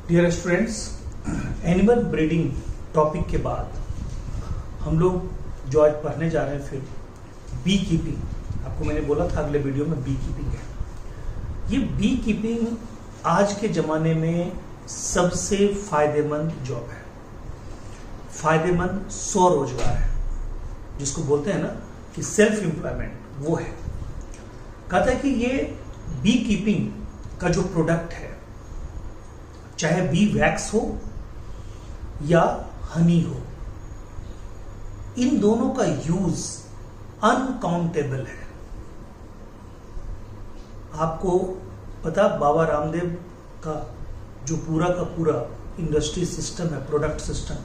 Dear students, animal breeding topic के बाद हम लोग जो आज पढ़ने जा रहे हैं फिर बी कीपिंग। आपको मैंने बोला था अगले वीडियो में बी कीपिंग है। ये बी कीपिंग आज के जमाने में सबसे फायदेमंद जॉब है, फायदेमंद स्वरोजगार है, जिसको बोलते हैं ना कि सेल्फ एम्प्लॉयमेंट, वो है। कहता है कि ये बी कीपिंग का जो प्रोडक्ट है, चाहे बी वैक्स हो या हनी हो, इन दोनों का यूज अनकाउंटेबल है। आपको पता बाबा रामदेव का जो पूरा का पूरा इंडस्ट्री सिस्टम है, प्रोडक्ट सिस्टम,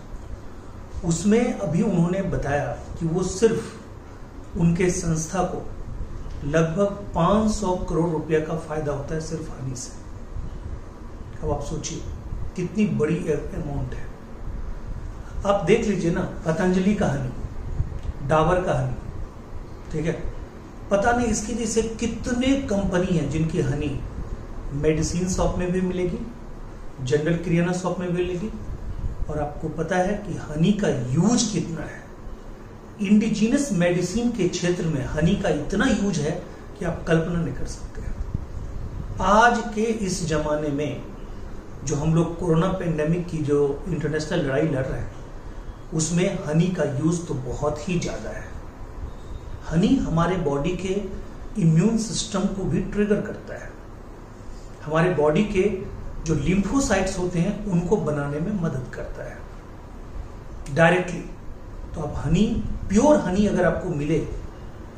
उसमें अभी उन्होंने बताया कि वो सिर्फ उनके संस्था को लगभग 500 करोड़ रुपया का फायदा होता है सिर्फ हनी से। अब आप सोचिए कितनी बड़ी अमाउंट है। आप देख लीजिए ना, पतंजलि का हनी, डाबर का हनी, ठीक है, पता नहीं इसके जैसे कितने कंपनी हैं जिनकी हनी मेडिसिन शॉप में भी मिलेगी, जनरल किराना शॉप में भी मिलेगी। और आपको पता है कि हनी का यूज कितना है। इंडिजिनस मेडिसिन के क्षेत्र में हनी का इतना यूज है कि आप कल्पना नहीं कर सकते। आज के इस जमाने में जो हम लोग कोरोना पेंडेमिक की जो इंटरनेशनल लड़ाई लड़ रहे हैं, उसमें हनी का यूज तो बहुत ही ज्यादा है। हनी हमारे बॉडी के इम्यून सिस्टम को भी ट्रिगर करता है, हमारे बॉडी के जो लिम्फोसाइट्स होते हैं उनको बनाने में मदद करता है डायरेक्टली। तो अब हनी, प्योर हनी अगर आपको मिले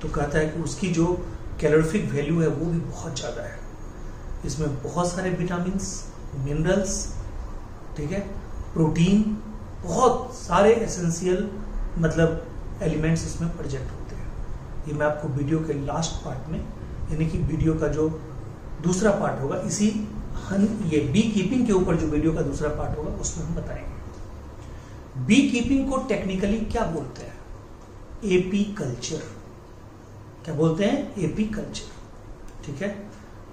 तो कहता है कि उसकी जो कैलोरीफिक वैल्यू है वो भी बहुत ज्यादा है। इसमें बहुत सारे विटामिन्स, मिनरल्स, ठीक है, प्रोटीन, बहुत सारे एसेंशियल मतलब एलिमेंट्स इसमें प्रेजेंट होते हैं। ये मैं आपको वीडियो के लास्ट पार्ट में, यानी कि वीडियो का जो दूसरा पार्ट होगा, इसी ये बी कीपिंग के ऊपर जो वीडियो का दूसरा पार्ट होगा उसमें हम बताएंगे। बी कीपिंग को टेक्निकली क्या बोलते हैं? AP culture. क्या बोलते हैं? एपी कल्चर, ठीक है।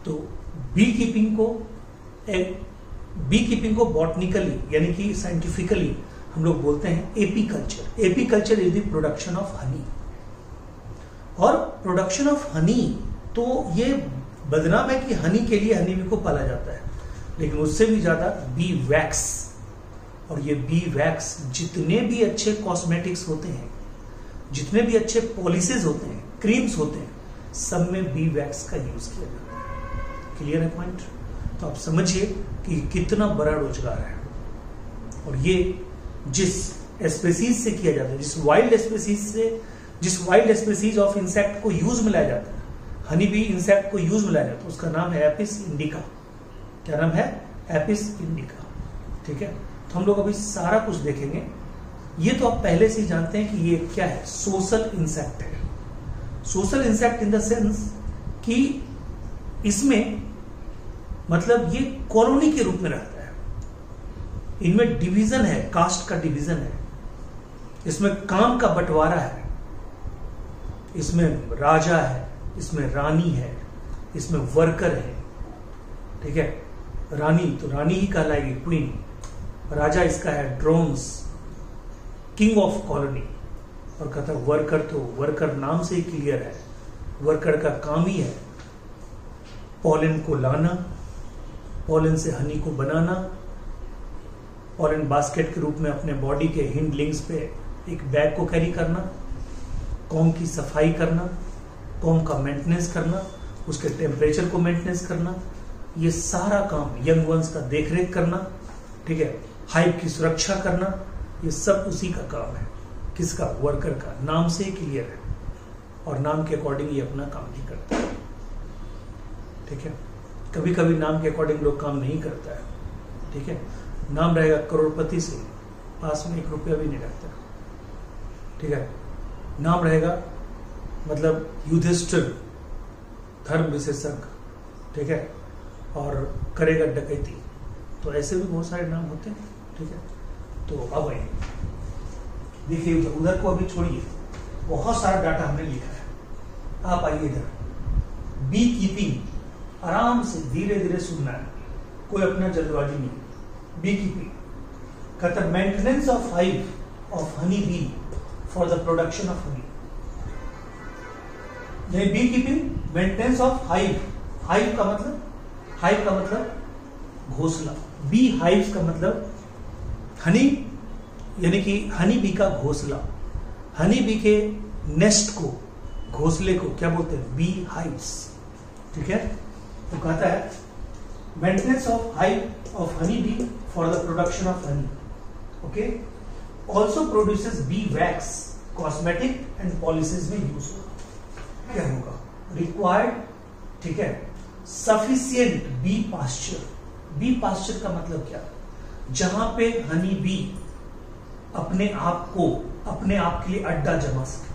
तो बी कीपिंग को बॉटनिकली यानी कि साइंटिफिकली हम लोग बोलते हैं AP culture. AP culture is the production of Honey. और प्रोडक्शन ऑफ हनी, तो ये बदनाम है कि हनी के लिए हनी बी को पाला जाता है, लेकिन उससे भी ज्यादा बी वैक्स। और ये बी वैक्स, जितने भी अच्छे कॉस्मेटिक्स होते हैं, जितने भी अच्छे पॉलिसीज होते हैं, क्रीम्स होते हैं, सब में बी वैक्स का यूज किया जाता है। क्लियर है पॉइंट? तो आप समझिए कि कितना बड़ा रोजगार है। और ये जिस स्पेसीज से किया जाता है, जिस वाइल्ड स्पेसीज ऑफ इंसेक्ट को यूज में लाया जाता है, हनी बी इंसेक्ट को यूज में लाया जाता है, उसका नाम है एपिस इंडिका। क्या नाम है? एपिस इंडिका, ठीक है। तो हम लोग अभी सारा कुछ देखेंगे। ये तो आप पहले से ही जानते हैं कि ये क्या है, सोशल इंसेक्ट है। Social insect in the sense कि इसमें मतलब ये कॉलोनी के रूप में रहता है। इनमें डिवीजन है, कास्ट का डिवीजन है, इसमें काम का बंटवारा है, इसमें राजा है, इसमें रानी है, इसमें वर्कर है, ठीक है। रानी तो रानी ही कहलाएगी, क्वीन। राजा इसका है ड्रोन्स, किंग ऑफ कॉलोनी। और कहता वर्कर, तो वर्कर नाम से ही क्लियर है, वर्कर का काम ही है पॉलन को लाना, पॉलन से हनी को बनाना, पॉलन बास्केट के रूप में अपने बॉडी के हिंड लिंग्स पे एक बैग को कैरी करना, कॉम्ब की सफाई करना, कॉम्ब का मेंटेनेंस करना, उसके टेम्परेचर को मेंटेनेंस करना, ये सारा काम, यंग वंस का देखरेख करना, ठीक है, हाइव की सुरक्षा करना, ये सब उसी का काम है। किसका? वर्कर का। नाम से ही क्लियर है, और नाम के अकॉर्डिंग ये अपना काम नहीं करता है, ठीक है। कभी कभी नाम के अकॉर्डिंग लोग काम नहीं करता है, ठीक है। नाम रहेगा करोड़पति से, पास में 1 रुपया भी नहीं रहता, ठीक है। नाम रहेगा मतलब युधिष्ठिर, धर्म विशेषज्ञ, ठीक है, और करेगा डकैती। तो ऐसे भी बहुत सारे नाम होते हैं, ठीक है। तो अब आइए देखिए, उधर को अभी छोड़िए, बहुत सारा डाटा हमने लिखा है। आप आइए इधर, बी कीपिंग आराम से धीरे धीरे सुनना है, कोई अपना जल्दबाजी नहीं। बी कीपिंग, कहता है maintenance of hive of honey bee for the production of honey. Beekeeping, maintenance of hive, hive का मतलब घोंसला, बी हाइव्स का मतलब हनी यानी कि हनी बी का घोंसला, हनी बी के नेस्ट को, घोंसले को क्या बोलते हैं? Bee hives. ठीक है, तो कहता है maintenance of hive of honey bee for the production of honey. Okay, also produces bee wax, cosmetic and policies में यूज होगा। क्या होगा? रिक्वायर्ड, ठीक है, sufficient bee pasture. Bee pasture का मतलब क्या? जहां पे हनी बी अपने आप के लिए अड्डा जमा सके,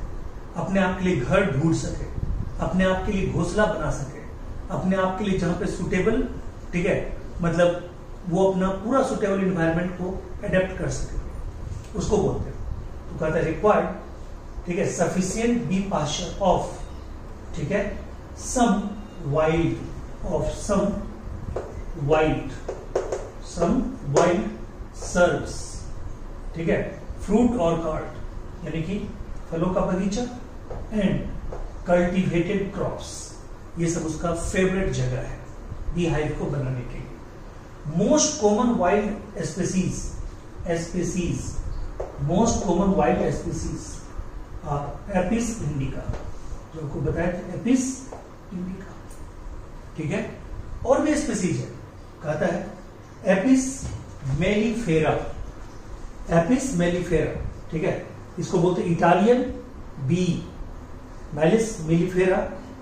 अपने आप के लिए घर ढूंढ सके, अपने आप के लिए घोंसला बना सके, अपने आप के लिए जहां पे सुटेबल, ठीक है, मतलब वो अपना पूरा सुटेबल इन्वायरमेंट को अडेप्ट कर सके, उसको बोलते हैं। तो कहता है रिक्वायर्ड, ठीक है, सफिशियंट बी पास्चर ऑफ, ठीक है, सम वाइल्ड सर्व्स, ठीक है, फ्रूट ऑर्चार्ड यानी कि फलों का बगीचा, एंड कल्टीवेटेड क्रॉप्स, ये सब उसका फेवरेट जगह है बी हाइव को बनाने के लिए। Most common wild species Apis indica, जो आपको बताया था, एपिस इंडिका। ठीक है, और भी स्पीसीज है, कहता है एपिस मेलिफेरा, ठीक है, इसको बोलते हैं इटालियन बी, मेलिस मेलिफेरा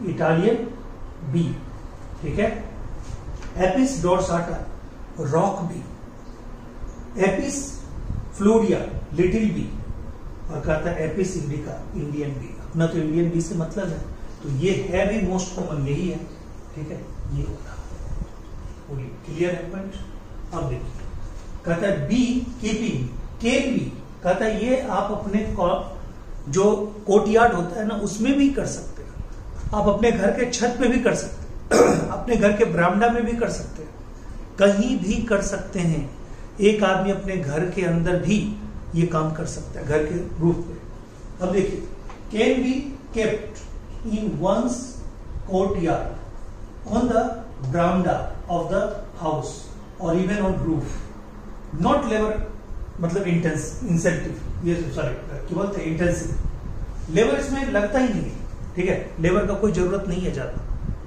इटालियन बी। ठीक है, Apis dorsata rock bee, Apis florea little bee, और कहता है एपिस इंडिका इंडियन बी। अपना तो इंडियन बी से मतलब है, तो ये है भी मोस्ट कॉमन यही है। ठीक है, ये होगा क्लियर है पॉइंट। अब देखिए, कहता है बी कीपिंग कैन बी, कहता है ये आप अपने जो कोर्टयार्ड होता है ना उसमें भी कर सकते हैं, आप अपने घर के छत पे भी कर सकते हैं, अपने घर के बरामदा में भी कर सकते हैं, कहीं भी कर सकते हैं। एक आदमी अपने घर के अंदर भी ये काम कर सकता है, घर के रूफ पे। अब देखिए, can be kept in one's courtyard on the बरामदा ऑफ द हाउस और even on roof, not labour मतलब इंसेंटिव, ये सॉरी क्या बोलते हैं, इंटेंसिव। लेबर इसमें लगता ही नहीं है, ठीक है, लेबर का कोई जरूरत नहीं है ज्यादा।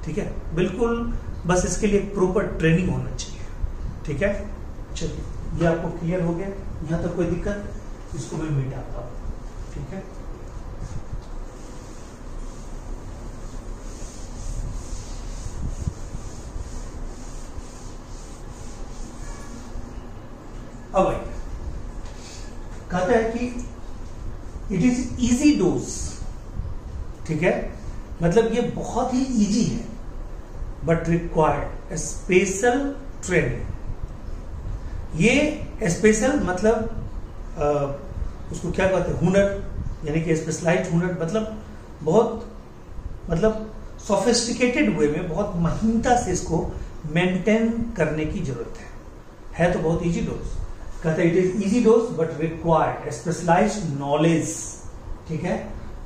ठीक है, बिल्कुल, बस इसके लिए प्रॉपर ट्रेनिंग होना चाहिए। ठीक है, चलिए, ये आपको क्लियर हो गया, यहां तक कोई दिक्कत? इसको मैं मिटाता हूं। ठीक है, अब आइए, कहता है कि इट इज इजी डोज। ठीक है, मतलब ये बहुत ही इजी है, बट रिक्वायर्ड स्पेशल ट्रेनिंग। ये स्पेशल मतलब उसको क्या कहते हैं, हुनर, यानी कि स्पेशलाइज्ड हुनर, मतलब बहुत सोफिस्टिकेटेड वे में, बहुत महीनता से इसको मेंटेन करने की जरूरत है तो बहुत इजी डोज। कहते हैं it is easy dose but required specialised knowledge. ठीक है,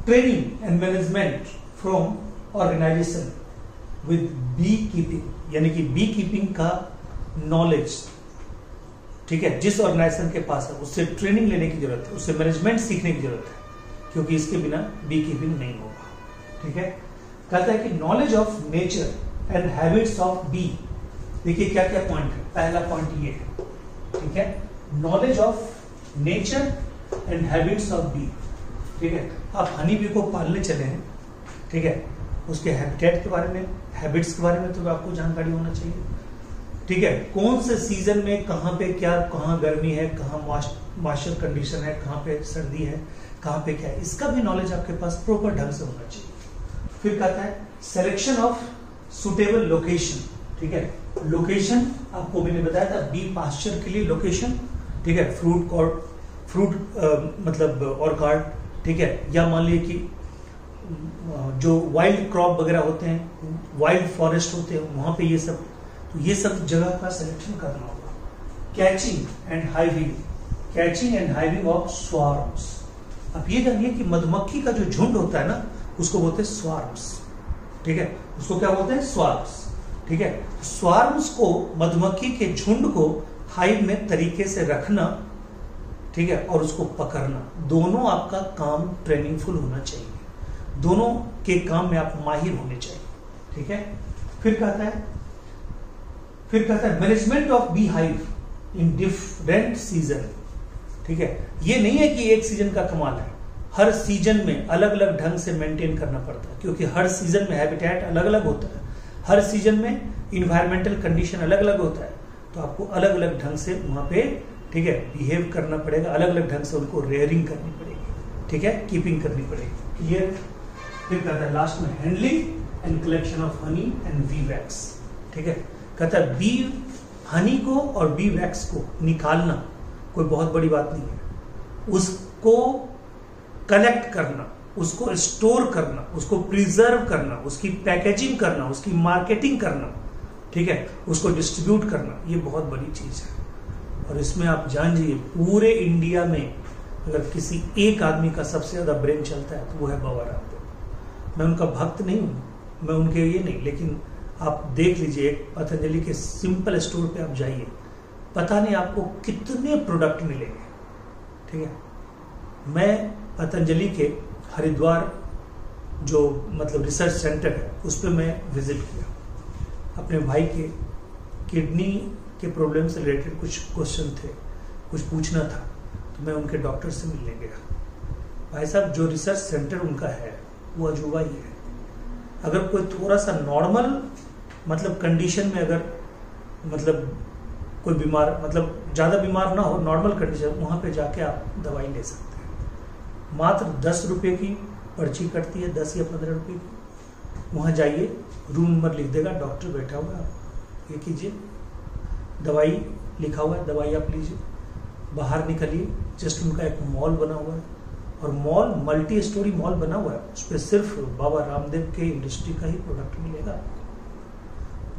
training and management from organisation with beekeeping, यानी कि बी कीपिंग का नॉलेज, ठीक है, जिस ऑर्गेनाइजेशन के पास है उससे ट्रेनिंग लेने की जरूरत है, उससे मैनेजमेंट सीखने की जरूरत है, क्योंकि इसके बिना बी कीपिंग नहीं होगा। ठीक है, कहता है कि knowledge of nature and habits of bee. देखिए क्या क्या पॉइंट है, पहला पॉइंट ये है, ठीक है, knowledge of nature and habits of bee. ठीक है, आप हनी बी को पालने चले हैं, ठीक है, उसके हैबिटेट के बारे में, हैबिट्स के बारे में तो आपको जानकारी होना चाहिए। ठीक है, कौन से सीजन में कहां पे क्या, कहां गर्मी है, कहां मॉइस्चर कंडीशन है, कहां पे सर्दी है, कहां पे क्या है, इसका भी नॉलेज आपके पास प्रॉपर ढंग से होना चाहिए। फिर कहता है सिलेक्शन ऑफ सुटेबल लोकेशन। ठीक है, लोकेशन आपको मैंने बताया था बी पास्चर के लिए लोकेशन, ठीक है, फ्रूट मतलब ऑर्चार्ड, ठीक है, या मान लीजिए कि जो वाइल्ड क्रॉप वगैरह होते हैं, वाइल्ड फॉरेस्ट होते हैं, वहां पे ये सब जगह का सिलेक्शन करना होगा। Catching and hiving of swarms. अब ये जानिए कि मधुमक्खी का जो झुंड होता है ना, उसको बोलते हैं स्वार्म्स। ठीक है, उसको क्या बोलते हैं? स्वार्म्स। ठीक है, स्वार्म्स को, मधुमक्खी के झुंड को हाइव में तरीके से रखना, ठीक है, और उसको पकड़ना, दोनों आपका काम ट्रेनिंगफुल होना चाहिए, दोनों के काम में आप माहिर होने चाहिए। ठीक है, फिर कहता है management of bee hive in different season. ठीक है, ये नहीं है कि एक सीजन का कमाल है, हर सीजन में अलग अलग ढंग से मेंटेन करना पड़ता है, क्योंकि हर सीजन में हैबिटेट अलग अलग होता है, हर सीजन में इन्वायरमेंटल कंडीशन अलग अलग होता है, तो आपको अलग अलग ढंग से वहां पे, ठीक है, बिहेव करना पड़ेगा, अलग अलग ढंग से उनको रेयरिंग करनी पड़ेगी, ठीक है, कीपिंग करनी पड़ेगी। क्लियर? फिर कहता है लास्ट में handling and collection of honey and B wax. ठीक है, कहता है बी हनी को और बी वैक्स को निकालना कोई बहुत बड़ी बात नहीं है, उसको कलेक्ट करना, उसको स्टोर करना, उसको प्रिजर्व करना, उसकी पैकेजिंग करना, उसकी मार्केटिंग करना, ठीक है, उसको डिस्ट्रीब्यूट करना, ये बहुत बड़ी चीज है। और इसमें आप जान जाइए पूरे इंडिया में अगर किसी एक आदमी का सबसे ज्यादा ब्रेन चलता है तो वो है बाबा रामदेव। मैं उनका भक्त नहीं हूं, मैं उनके ये नहीं, लेकिन आप देख लीजिए एक पतंजलि के सिंपल स्टोर पे आप जाइए, पता नहीं आपको कितने प्रोडक्ट मिलेंगे। ठीक है, मैं पतंजलि के हरिद्वार जो मतलब रिसर्च सेंटर है उस पर मैं विजिट किया, अपने भाई के किडनी के प्रॉब्लम से रिलेटेड कुछ क्वेश्चन थे, कुछ पूछना था, तो मैं उनके डॉक्टर से मिलने गया। भाई साहब जो रिसर्च सेंटर उनका है वो अजूबा ही है। अगर कोई थोड़ा सा नॉर्मल मतलब कंडीशन में अगर मतलब कोई बीमार मतलब ज्यादा बीमार ना हो, नॉर्मल कंडीशन, वहां पे जाके आप दवाई ले सकते हैं। मात्र 10 रुपए की पर्ची कटती है, 10 या 15 रुपए की। वहां जाइए, रूम नंबर लिख देगा, डॉक्टर बैठा हुआ है, आप ये कीजिए, दवाई लिखा हुआ है, दवाई आप लीजिए, बाहर निकलिए। जस्ट उनका एक मॉल बना हुआ है, और मॉल मल्टी स्टोरी मॉल बना हुआ है, उस पर सिर्फ बाबा रामदेव के इंडस्ट्री का ही प्रोडक्ट मिलेगा।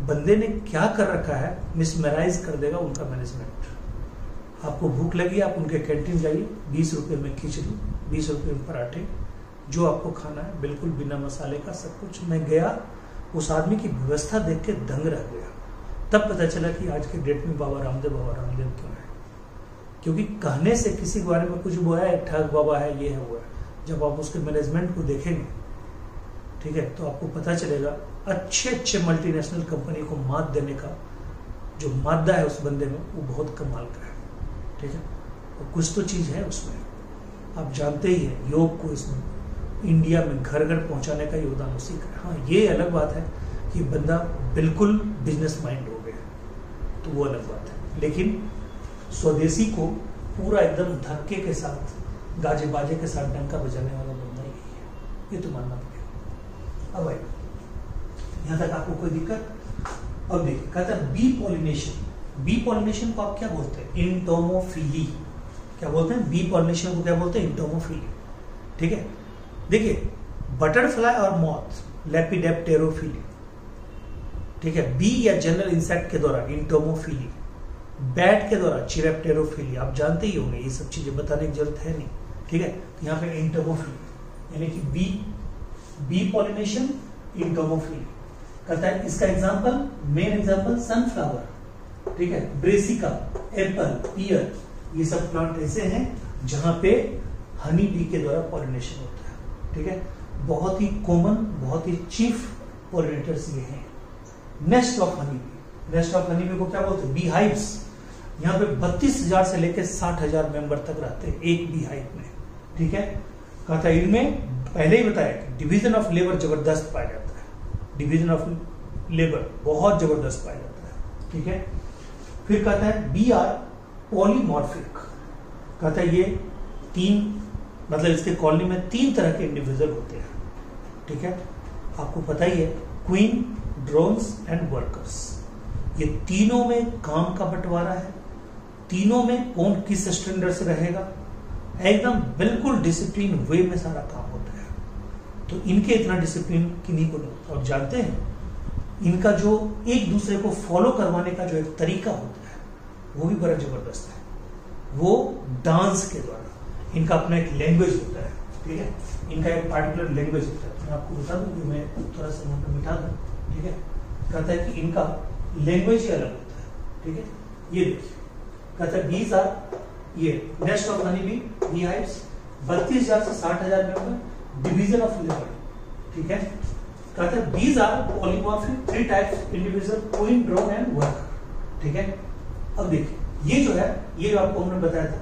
बंदे ने क्या कर रखा है, मिसमैराइज कर देगा उनका मैनेजमेंट। आपको भूख लगी, आप उनके कैंटीन जाइए, 20 रुपए में खिचड़ी, 20 रुपए में पराठे, जो आपको खाना है बिल्कुल बिना मसाले का सब कुछ। मैं गया, उस आदमी की व्यवस्था देख के दंग रह गया, तब पता चला कि आज के डेट में बाबा रामदेव क्यों है। क्योंकि कहने से किसी के बारे में कुछ वो है, ठग बाबा है, ये है वो है, जब आप उसके मैनेजमेंट को देखेंगे, ठीक है, तो आपको पता चलेगा अच्छे मल्टीनेशनल कंपनी को मात देने का जो मादा है उस बंदे में, वो बहुत कमाल का है। ठीक है, और कुछ तो चीज है उसमें, आप जानते ही हैं, योग को इसमें इंडिया में घर घर पहुंचाने का योगदान उसी का है। हाँ, ये अलग बात है कि बंदा बिल्कुल बिजनेस माइंड हो गया, तो वो अलग बात है, लेकिन स्वदेशी को पूरा एकदम धक्के के साथ, गाजे बाजे के साथ डंका बजाने वाला बंदा ही है, ये तो मानना पड़ेगा। अब भाई यहां तक आपको कोई दिक्कत? अब देखिए, कहता है बी पॉलिनेशन। बी पॉलिनेशन को आप क्या बोलते हैं? इंटोमोफिली। क्या बोलते हैं? बी पॉलिनेशन को क्या बोलते हैं? इंटोमोफिली। ठीक है, देखिए बटरफ्लाई और मॉथ लेपिडेप्टेरोफिली, ठीक है, बी या जनरल इंसेक्ट के द्वारा इंटोमोफिली, बैट के द्वारा चिरेप्टेरोफिली, आप जानते ही होंगे, ये सब चीजें बताने की जरूरत है नहीं। ठीक है, तो यहाँ पे इंटोमोफिली यानी कि बी पॉलिनेशन, इंटोमोफिली कहता है। इसका एग्जांपल, मेन एग्जांपल सनफ्लावर, ठीक है, ब्रेसिका, एप्पल, पियर, ये सब प्लांट ऐसे हैं जहां पे हनी बी के द्वारा पॉलिनेशन होता है। ठीक है, बहुत ही कॉमन, बहुत ही चीफ पॉलिनेटर्स ये हैं। Nest of honey B, nest of honey B को क्या बोलते हैं? Bee hives. यहाँ पे 32,000 से लेकर 60,000 मेंबर तक रहते हैं एक बी हाइव में। ठीक है, कहता है इनमें पहले ही बताया कि डिवीजन ऑफ लेबर जबरदस्त पाया जाता है, डिवीजन ऑफ लेबर बहुत जबरदस्त पाया जाता है। ठीक है, फिर कहता है बी आर पॉलीमॉर्फिक। कहता है ये तीन मतलब इसके कॉलोनी में 3 तरह के इंडिविजुअल होते हैं। ठीक है, आपको पता ही है, क्वीन, ड्रोन्स एंड वर्कर्स, ये तीनों में काम का बंटवारा है, तीनों में कौन किस स्टैंडर्ड से रहेगा, एकदम बिल्कुल डिसिप्लिन वे में सारा काम होता है। तो इनके इतना डिसिप्लिन किन्हीं को नहीं होता। और जानते हैं इनका जो एक दूसरे को फॉलो करवाने का जो एक तरीका होता है वो भी बड़ा जबरदस्त है, वो डांस के द्वारा। इनका अपना एक लैंग्वेज होता है, ठीक है, इनका एक पार्टिकुलर लैंग्वेज होता है। मैं आपको बता दूं कि मैं थोड़ा सा यहाँ पर मिटा दूं, ठीक है। कहता है कि इनका लैंग्वेज ही अलग होता है, ठीक है। ये देखिए, कहता है दीज आर, ये नेस्ट ऑफ हनी बी बीहाइव्स 32,000 से 60,000 मेंबर, डिवीजन ऑफ लेबर, ठीक है। कहता है these are polymorphic 3 types individual, queen, drone and worker, ठीक है। अब देखिए ये जो है, ये जो आपको हमने बताया था,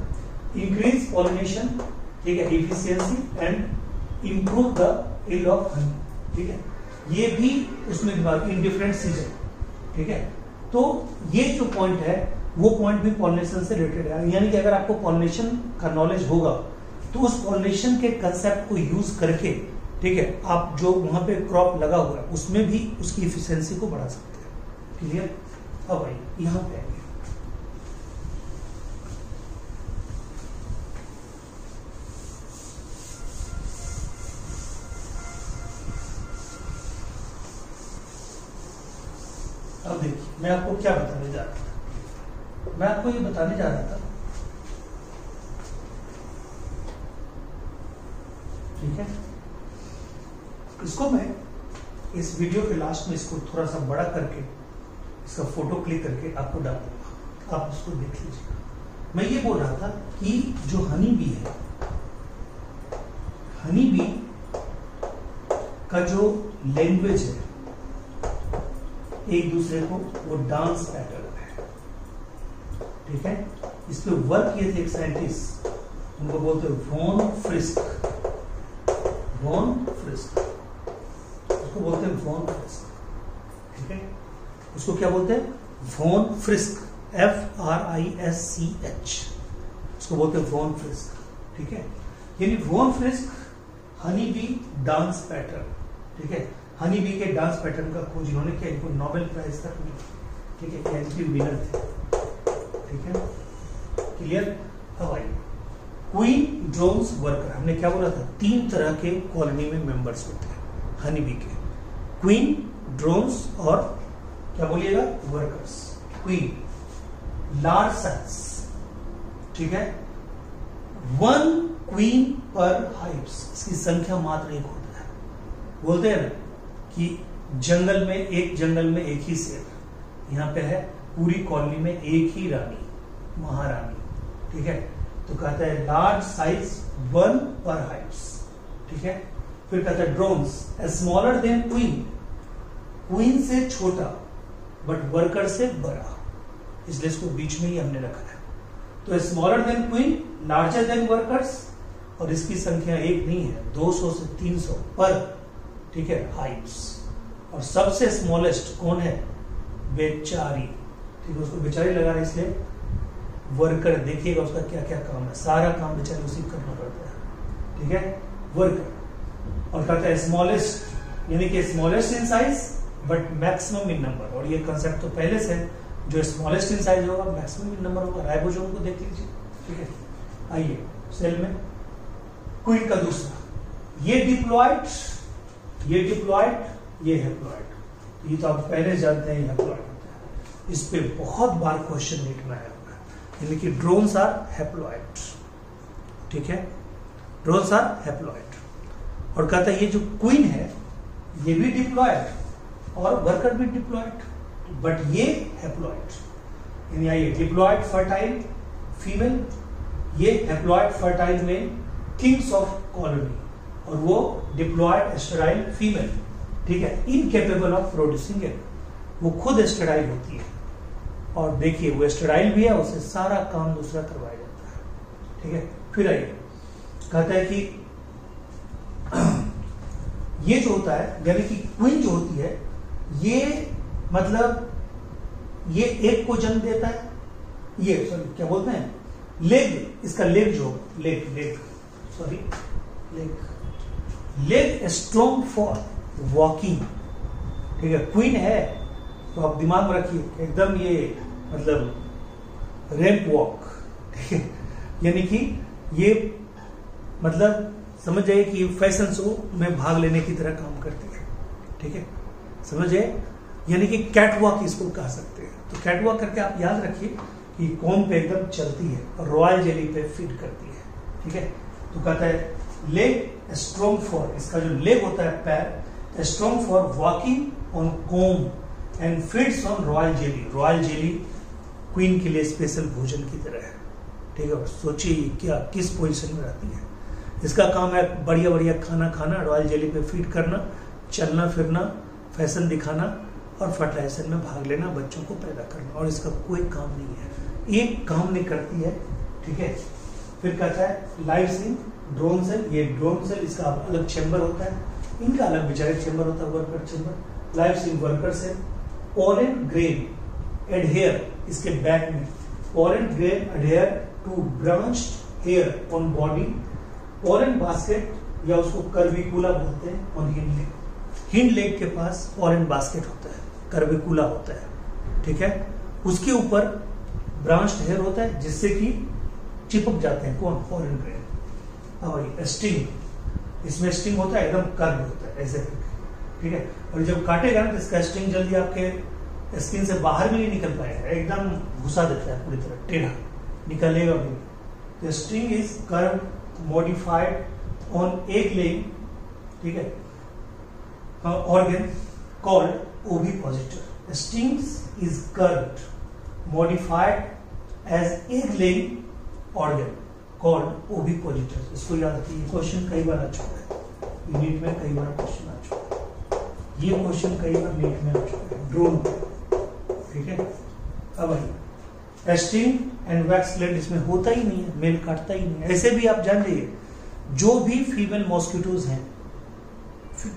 इंक्रीज पॉलिनेशन, ठीक है, efficiency and improve the yield of honey, ठीक है। ये भी उसमें इन डिफरेंट सीजन, ठीक है। तो ये जो पॉइंट है वो पॉइंट भी पॉलिनेशन से रिलेटेड है, यानी कि अगर आपको पॉलिनेशन का नॉलेज होगा तो उस पॉलिनेशन के कंसेप्ट को यूज करके, ठीक है, आप जो वहां पे क्रॉप लगा हुआ है उसमें भी उसकी इफिशिएंसी को बढ़ा सकते हैं। क्लियर? अब आइए यहां पे आइए, अब देखिए मैं आपको क्या बताने जा रहा था। मैं आपको ये बताने जा रहा था, ठीक है, इसको मैं इस वीडियो के लास्ट में इसको थोड़ा सा बड़ा करके इसका फोटो क्लिक करके आपको डाल दूंगा, आप इसको देख लीजिएगा। मैं ये बोल रहा था कि जो हनी बी है, हनी बी का जो लैंग्वेज है एक दूसरे को, वो डांस पैटर्न है, ठीक है। इस पे वर्क किए थे एक साइंटिस्ट, उनको बोलते हैं वॉन फ्रिस्क, वॉन फ्रिस्क, उसको बोलते हैं वॉन फ्रिस्क, ठीक है। उसको क्या बोलते हैं? वॉन फ्रिस्क, FRISCH, उसको बोलते हैं वॉन फ्रिस्क, ठीक है। यानी von Frisch honey bee dance pattern, ठीक है। हनी बी के डांस पैटर्न का खोज इन्होंने किया, इनको नोबेल प्राइज तक मिला, ठीक है, इनकी विनर थे, ठीक है। क्लियर? अब आइए क्वीन, ड्रोन्स, वर्कर। हमने क्या बोला था? 3 तरह के कॉलोनी में मेंबर्स होते हैं हनी बी के, क्वीन, ड्रोन्स और क्या बोलिएगा, वर्कर्स। क्वीन लार्ज साइज, ठीक है, 1 क्वीन पर हाइव्स, इसकी संख्या मात्र 1 होता है। बोलते हैं ना कि जंगल में एक ही शेर, यहां पे है पूरी कॉलोनी में एक ही रानी, महारानी, ठीक है। तो कहता है लार्ज साइज 1 पर हाइव्स, ठीक है। फिर कहता है drones smaller than queen, queen से छोटा बट वर्कर से बड़ा, इसलिए इसको बीच में ही हमने रखा है। तो smaller than queen, larger than workers, और इसकी संख्या 1 नहीं है, 200 से 300 पर, ठीक है, हाइव्स। और सबसे स्मॉलेस्ट कौन है? बेचारी, ठीक है, उसको बेचारी लगा रहे इसलिए वर्कर। देखिएगा उसका क्या क्या काम है, सारा काम बेचारी उसी को करना पड़ता है, ठीक है, वर्कर। और कहता है स्मॉलेस्ट, यानी कि smallest in size but maximum in number. और ये कंसेप्ट तो पहले से, जो स्मॉलेस्ट इन साइज होगा मैक्सिमम इन नंबर होगा। राइबोसोम को देख लीजिए, ठीक है। आइए सेल में क्वीन का दूसरा, ये डिप्लॉयड, ये डिप्लॉयड, ये हैप्लॉयड। ये तो आप पहले जानते हैं हैप्लॉयड होता है, इस पे बहुत बार क्वेश्चन लिखना है, यानी कि ड्रोन्स आर हैप्लॉयड, ठीक है, ड्रोन्स आर हैप्लॉयड। और कहता है ये जो क्वीन है ये भी डिप्लॉयड और वर्कर भी डिप्लॉयड, बट ये हैप्लॉयड। यानी आइए डिप्लॉयड फर्टाइल फीमेल, ये haploid fertile male, kings of colony, और वो डिप्लॉयड स्टेराइल फीमेल, ठीक है, इनकेपेबल ऑफ प्रोड्यूसिंग एग, वो खुद स्टेराइल होती है। और देखिए वो स्टेराइल भी है, उसे सारा काम दूसरा करवाया जाता है, ठीक है। फिर आइए कहता है कि ये जो होता है, यानी कि क्वीन जो होती है, ये मतलब ये एक को जन्म देता है, ये सॉरी क्या बोलते हैं, लेग, इसका लेग जो लेग स्ट्रॉन्ग फॉर वॉकिंग, ठीक है। क्वीन है तो आप दिमाग में रखिए एकदम ये मतलब रैंप वॉक, ठीक है, यानी कि ये मतलब समझ जाइए कि फैशन शो में भाग लेने की तरह काम करती है, ठीक है, समझ जाइए, यानी कि कैट वॉक इसको कह सकते हैं। तो कैट वॉक करके आप याद रखिए ये कॉम पे एकदम चलती है और रॉयल जेली पे फीड करती है। ठीक है, तो कहता है लेग स्ट्रॉन्ग फॉर, इसका जो लेग होता है पैर, strong for walking on com and feeds on royal jelly. Royal jelly queen के लिए स्पेशल भोजन की तरह है। ठीक है, सोचिए क्या किस पोजीशन में रहती है। इसका काम है बढ़िया बढ़िया खाना खाना, रॉयल जेली पे फीड करना, चलना फिरना, फैशन दिखाना और फर्टिलाइजेशन में भाग लेना, बच्चों को पैदा करना, और इसका कोई काम नहीं है, एक काम नहीं करती है। ठीक है, फिर कहता है लाइव्स इन ड्रोन सेल। ये ड्रोन सेल, इसका अलग चेंबर होता है, इनका अलग बेचारे चेंबर होता है, worker chamber. Lives in worker cell. Pollen grain adhere, इसके बैक में pollen grain adhere to branched hair on body. Pollen basket या उसको कर्विकुला बोलते हैं on hind leg. Hind leg के पास पोलन बास्केट होता है, कर्विकुला होता है। ठीक है, उसके ऊपर ब्रांच्ड हेयर होता है जिससे कि चिपक जाते हैं कौन, पोलन ग्रेन। और स्टिंग, इसमें स्टिंग होता है, एकदम कर्व होता है ऐसे करके। ठीक है, और जब काटेगा ना तो इसका स्टिंग जल्दी आपके स्किन से बाहर भी नहीं निकल पाएगा, एकदम घुसा देता है पूरी तरह, टेढ़ा निकलेगा भी। The sting is curve modified on egg laying, ठीक है, organ called ovipositor. Stings is curved, modified as egg-laying organ called ovipositor. इसको याद रखिए, क्वेश्चन कई बार आ चुका है नीट में, कई बार क्वेश्चन आ चुका है, ये क्वेश्चन कई बार नीट में आ चुका है ड्रोन। ठीक है, अब आइए स्टिंग एंड वैक्स प्लेट इसमें होता ही नहीं है, मेल काटता ही नहीं है। ऐसे भी आप जान जाइए जो भी फीमेल मॉस्किटोज हैं,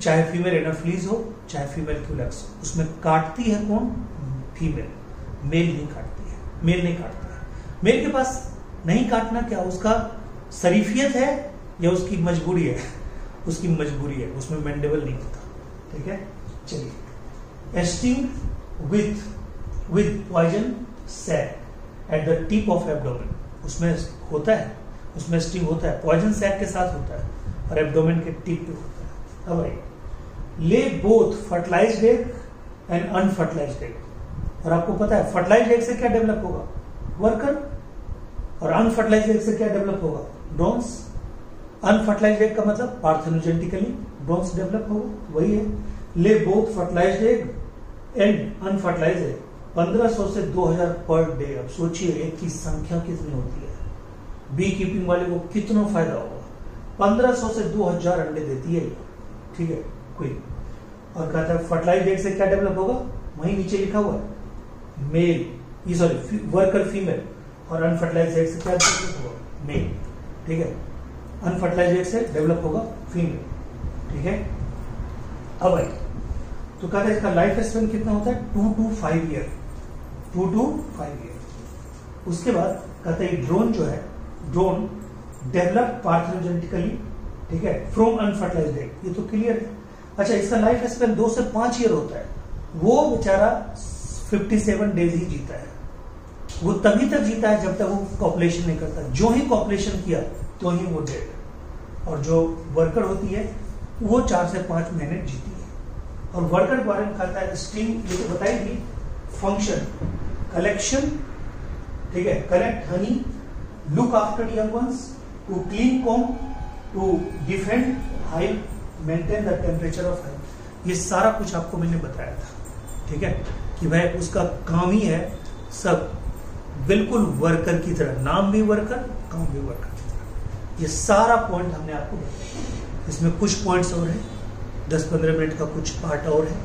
चाहे फीमेल एनाफ्लीज हो चाहे फीमेल क्यूलेक्स हो, उसमें काटती है कौन, फीमेल, मेल नहीं काटती है, मेल नहीं काटता है। मेल के पास नहीं काटना क्या उसका शरीफियत है या उसकी मजबूरी है, उसकी मजबूरी है, उसमें मैंडेबल नहीं होता। ठीक है, चलिए sting with poison sac at the tip of abdomen, उसमें होता है, उसमें स्टिंग होता है, पॉइजन सैक के साथ होता है और एब्डोमेन के टिप पे होता है। अब भाई lay both fertilised egg and unfertilised egg, और आपको पता है फर्टिलाइज्ड एग से क्या डेवलप होगा, वर्कर, और अनफर्टिलाइज्ड एग से क्या डेवलप होगा, ड्रोन्स। अनफर्टिलाइज्ड एग का मतलब पार्थेनोजेनेटिकली ड्रोन्स डेवलप होगा, वही है। Lay both fertilised egg and unfertilised egg 1500 से 2000 पर डे। अब सोचिए एग की संख्या कितनी होती है, बी कीपिंग वाले को कितना फायदा होगा। 1500 से 2000 अंडे देती है, ठीक है, क्वीन। और कहता है फर्टिलाइज्ड एग से क्या डेवलप होगा, वहीं नीचे लिखा हुआ है मेल, ये सॉरी वर्कर फीमेल, और अनफर्टिलाइज्ड एग से क्या डेवलप होगा, मेल। ठीक है, अनफर्टिलाइज्ड एग से डेवलप होगा फीमेल। ठीक है, अब आई तो कहता है इसका लाइफ स्पेन कितना होता है, 2 to 5 ईयर, 2 to 5 ईयर। उसके बाद कहता है ड्रोन जो है, ड्रोन डेवलप पार्थेनोजेनेटिकली, ठीक है, फ्रॉम अनफर्टिलाइज्ड एग, ये तो क्लियर है। अच्छा, इसका लाइफ स्पेन 2 से 5 ईयर होता है, वो बेचारा 57 डेज ही जीता है। वो तभी तक जीता है जब तक वो कॉपुलेशन नहीं करता, जो ही कॉपुलेशन किया तो ही वो डेड। और जो वर्कर होती है वो 4 से 5 महीने जीती है। और वर्कर के बारे में कहता है स्टिंग, ये तो बताएगी फंक्शन, कलेक्शन, ठीक है, collect honey, look after young ones, to clean comb, to defend hive, maintain the temperature of hive. ये सारा कुछ आपको मैंने बताया था। ठीक है, कि भाई उसका काम ही है सब बिल्कुल वर्कर की तरह, नाम भी वर्कर, काम भी वर्कर की तरह। ये सारा पॉइंट हमने आपको बताया। इसमें कुछ पॉइंट्स और हैं, 10-15 मिनट का कुछ पार्ट और है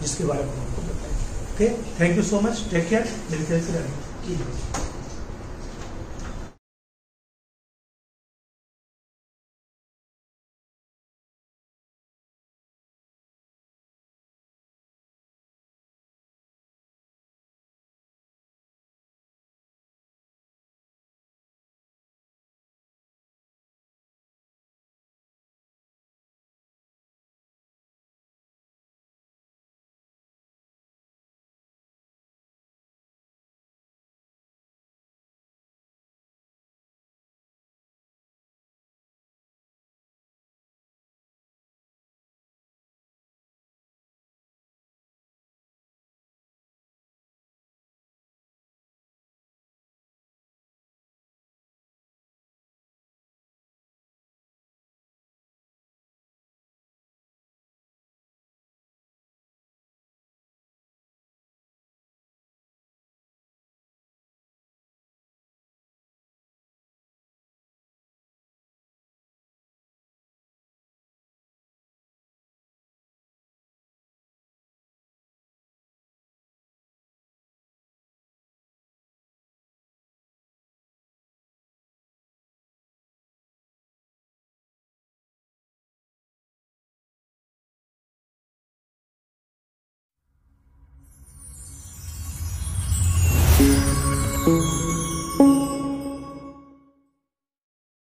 जिसके बारे में आपको बताएंगे। Okay, thank you so much, take care, मेरे ख्याल से